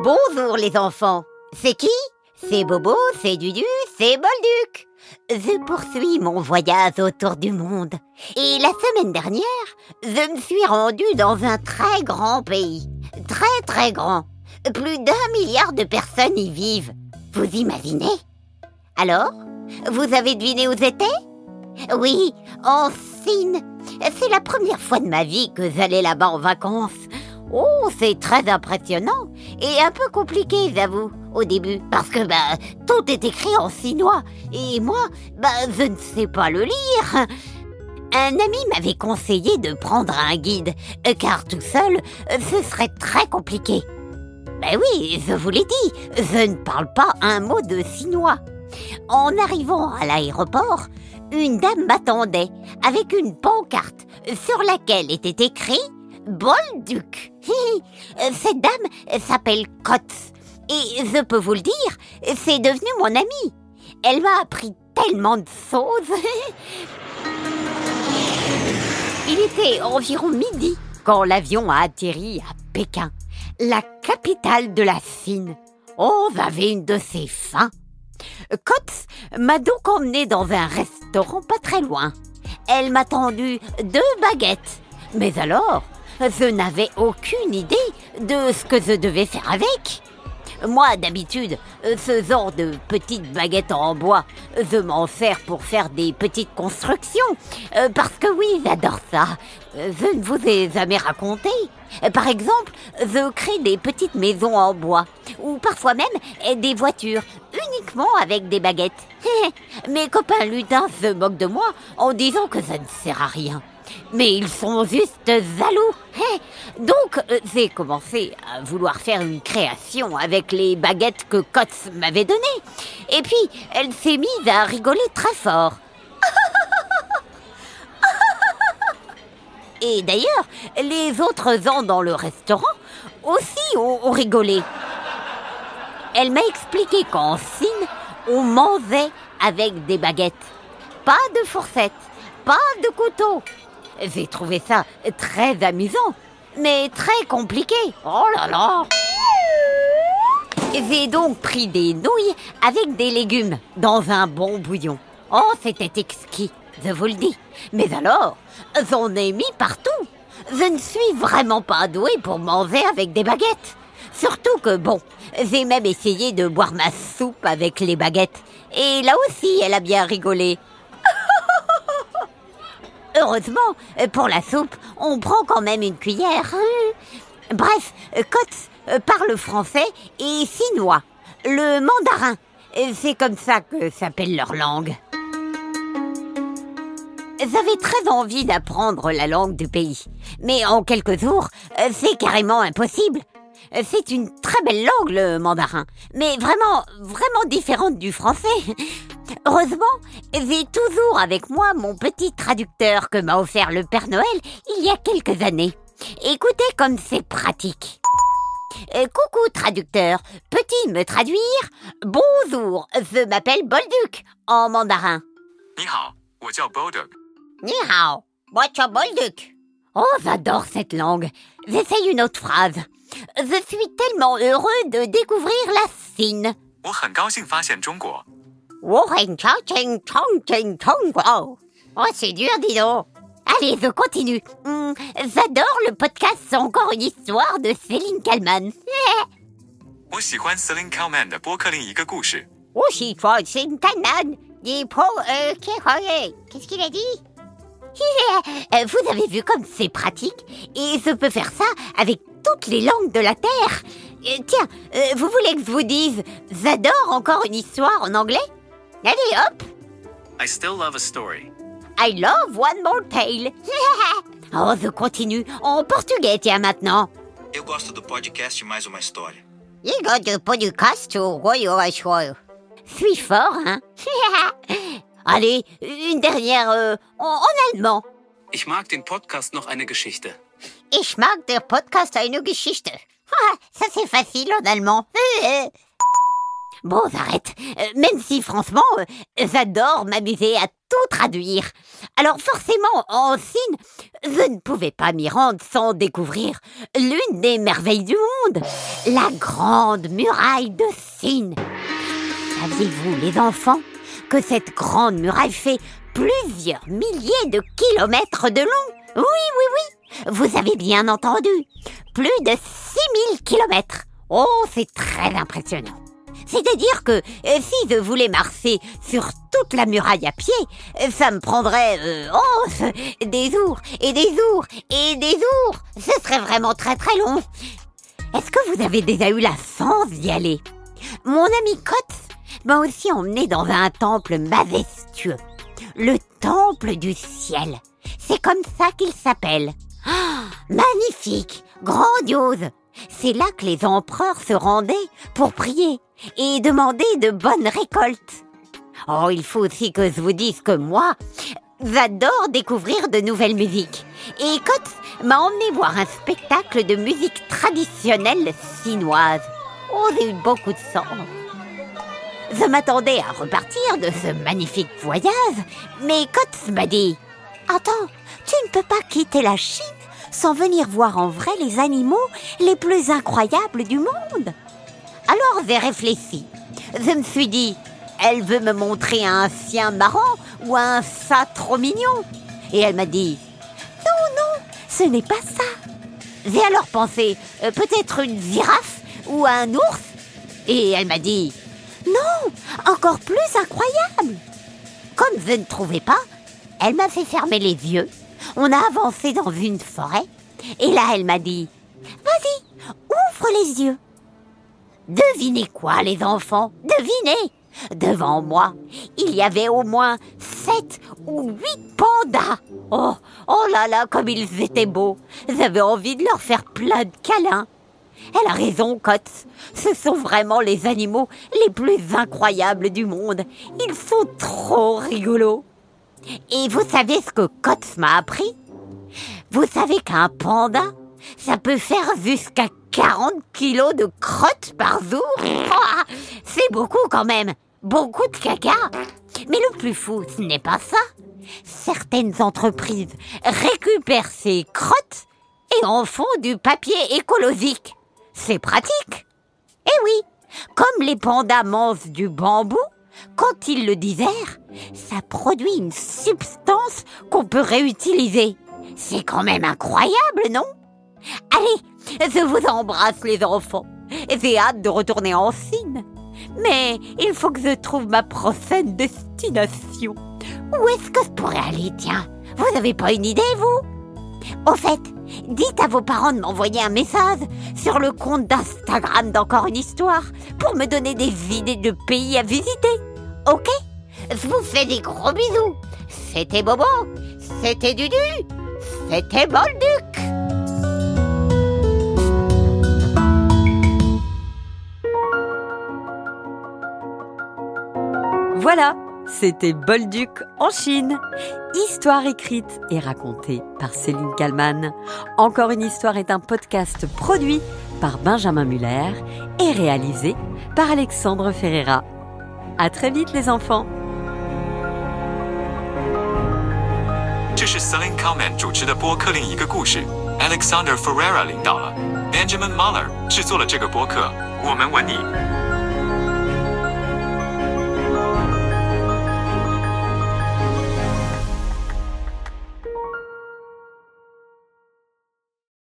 Bonjour les enfants. C'est qui? C'est Bobo, c'est Dudu, c'est Bolduc. Je poursuis mon voyage autour du monde. Et la semaine dernière, je me suis rendu dans un très grand pays. Très très grand. Plus d'1 milliard de personnes y vivent. Vous imaginez? Alors, vous avez deviné où j'étais? Oui, en Chine. C'est la première fois de ma vie que j'allais là-bas en vacances. Oh, c'est très impressionnant et un peu compliqué, j'avoue, au début, parce que tout est écrit en chinois et moi, je ne sais pas le lire. Un ami m'avait conseillé de prendre un guide, car tout seul, ce serait très compliqué. Oui, je vous l'ai dit, je ne parle pas un mot de chinois. En arrivant à l'aéroport, une dame m'attendait avec une pancarte sur laquelle était écrit Bolduc. Cette dame s'appelle Kotz et je peux vous le dire, c'est devenu mon amie. Elle m'a appris tellement de choses. Il était environ midi quand l'avion a atterri à Pékin, la capitale de la Chine. Oh, j'avais une de ces faim. Kotz m'a donc emmené dans un restaurant pas très loin. Elle m'a tendu 2 baguettes. Mais alors, je n'avais aucune idée de ce que je devais faire avec. Moi, d'habitude, ce genre de petites baguettes en bois, je m'en sers pour faire des petites constructions. Parce que oui, j'adore ça. Je ne vous ai jamais raconté. Par exemple, je crée des petites maisons en bois, ou parfois même des voitures, uniquement avec des baguettes. Mes copains lutins se moquent de moi en disant que ça ne sert à rien. Mais ils sont juste jaloux. Donc, j'ai commencé à vouloir faire une création avec les baguettes que Kotz m'avait données. Et puis, elle s'est mise à rigoler très fort. Et d'ailleurs, les autres gens dans le restaurant aussi ont rigolé. Elle m'a expliqué qu'en Chine, on mangeait avec des baguettes. Pas de fourchette, pas de couteau. J'ai trouvé ça très amusant, mais très compliqué. Oh là là! J'ai donc pris des nouilles avec des légumes dans un bon bouillon. Oh, c'était exquis, je vous le dis. Mais alors, j'en ai mis partout. Je ne suis vraiment pas douée pour manger avec des baguettes. Surtout que j'ai même essayé de boire ma soupe avec les baguettes. Et là aussi, elle a bien rigolé. Heureusement, pour la soupe, on prend quand même une cuillère. Bref, Kotz parle français et chinois, le mandarin. C'est comme ça que s'appelle leur langue. J'avais très envie d'apprendre la langue du pays, mais en quelques jours, c'est carrément impossible. C'est une très belle langue, le mandarin, mais vraiment différente du français. Heureusement, j'ai toujours avec moi mon petit traducteur que m'a offert le Père Noël il y a quelques années. Écoutez comme c'est pratique. Coucou traducteur, peux-tu me traduire? Bonjour, je m'appelle Bolduc en mandarin. Ni hao, 我叫 Bolduc. Ni hao, moi je Bolduc. Oh, j'adore cette langue. J'essaye une autre phrase. Je suis tellement heureux de découvrir la Chine. 我很高兴发现中国。 Oh, c'est dur, dis donc. Allez, je continue. J'adore le podcast C'est encore une histoire de Céline Kallmann. 我喜欢 Céline Kallmann 的播客另一个故事。 Oh, c'est Céline Kallmann. Qu'est-ce qu'il a dit? Vous avez vu comme c'est pratique? Et je peux faire ça avec toutes les langues de la Terre. Tiens, vous voulez que je vous dise « J'adore encore une histoire » en anglais? Allez, hop! I still love a story. I love one more tale. Oh, je continue en portugais, tiens, maintenant. Eu gosto do podcast Mais Uma História. You got the podcast to suis fort, hein? Allez, une dernière en allemand. Ich mag den Podcast Noch eine Geschichte. Ich mag der Podcast eine Geschichte. Ça, c'est facile en allemand. Bon, arrête. Même si, franchement, j'adore m'amuser à tout traduire. Alors forcément, en Chine, je ne pouvais pas m'y rendre sans découvrir l'une des merveilles du monde, la grande muraille de Chine. Saviez-vous, les enfants, que cette grande muraille fait plusieurs milliers de kilomètres de long? Oui, oui, oui, vous avez bien entendu. Plus de 6000 kilomètres. Oh, c'est très impressionnant. C'est-à-dire que si je voulais marcher sur toute la muraille à pied, ça me prendrait des jours et des jours et des jours. Ce serait vraiment très très long. Est-ce que vous avez déjà eu la chance d'y aller? Mon ami Kotz m'a aussi emmené dans un temple majestueux, le temple du ciel. C'est comme ça qu'il s'appelle. Ah, magnifique, grandiose. C'est là que les empereurs se rendaient pour prier et demander de bonnes récoltes. Oh, il faut aussi que je vous dise que moi, j'adore découvrir de nouvelles musiques. Et Kotz m'a emmené voir un spectacle de musique traditionnelle chinoise. Oh, j'ai eu beaucoup de chance. Je m'attendais à repartir de ce magnifique voyage, mais Kotz m'a dit « Attends, tu ne peux pas quitter la Chine sans venir voir en vrai les animaux les plus incroyables du monde. » Alors j'ai réfléchi. Je me suis dit, elle veut me montrer un chien marrant ou un chat trop mignon. Et elle m'a dit, non, non, ce n'est pas ça. J'ai alors pensé, peut-être une girafe ou un ours. Et elle m'a dit, non, encore plus incroyable. Comme je ne trouvais pas, elle m'a fait fermer les yeux. On a avancé dans une forêt. Et là, elle m'a dit, vas-y, ouvre les yeux. Devinez quoi, les enfants? Devinez! Devant moi, il y avait au moins 7 ou 8 pandas. Oh, oh là là, comme ils étaient beaux. J'avais envie de leur faire plein de câlins. Elle a raison, Kotz. Ce sont vraiment les animaux les plus incroyables du monde. Ils sont trop rigolos. Et vous savez ce que Kotz m'a appris? Vous savez qu'un panda, ça peut faire jusqu'à 40 kilos de crottes par jour. Oh, c'est beaucoup quand même. Beaucoup de caca. Mais le plus fou, ce n'est pas ça. Certaines entreprises récupèrent ces crottes et en font du papier écologique. C'est pratique. Eh oui, comme les pandas mangent du bambou, quand ils le digèrent, ça produit une substance qu'on peut réutiliser. C'est quand même incroyable, non? Allez, je vous embrasse les enfants. J'ai hâte de retourner en Chine. Mais il faut que je trouve ma prochaine destination. Où est-ce que je pourrais aller, tiens? Vous n'avez pas une idée, vous? Au fait, dites à vos parents de m'envoyer un message sur le compte d'Instagram d'Encore une Histoire pour me donner des idées de pays à visiter. Ok? Je vous fais des gros bisous. C'était Bobo, c'était Dudu, c'était Bolduc. Voilà, c'était Bolduc en Chine. Histoire écrite et racontée par Céline Kallmann. Encore une histoire est un podcast produit par Benjamin Muller et réalisé par Alexandre Ferreira. À très vite les enfants. 这是 Celine Kallmann 主持的播客另一个故事 ，Alexander Ferreira 领导了 ，Benjamin Muller 制作了这个播客。我们吻你。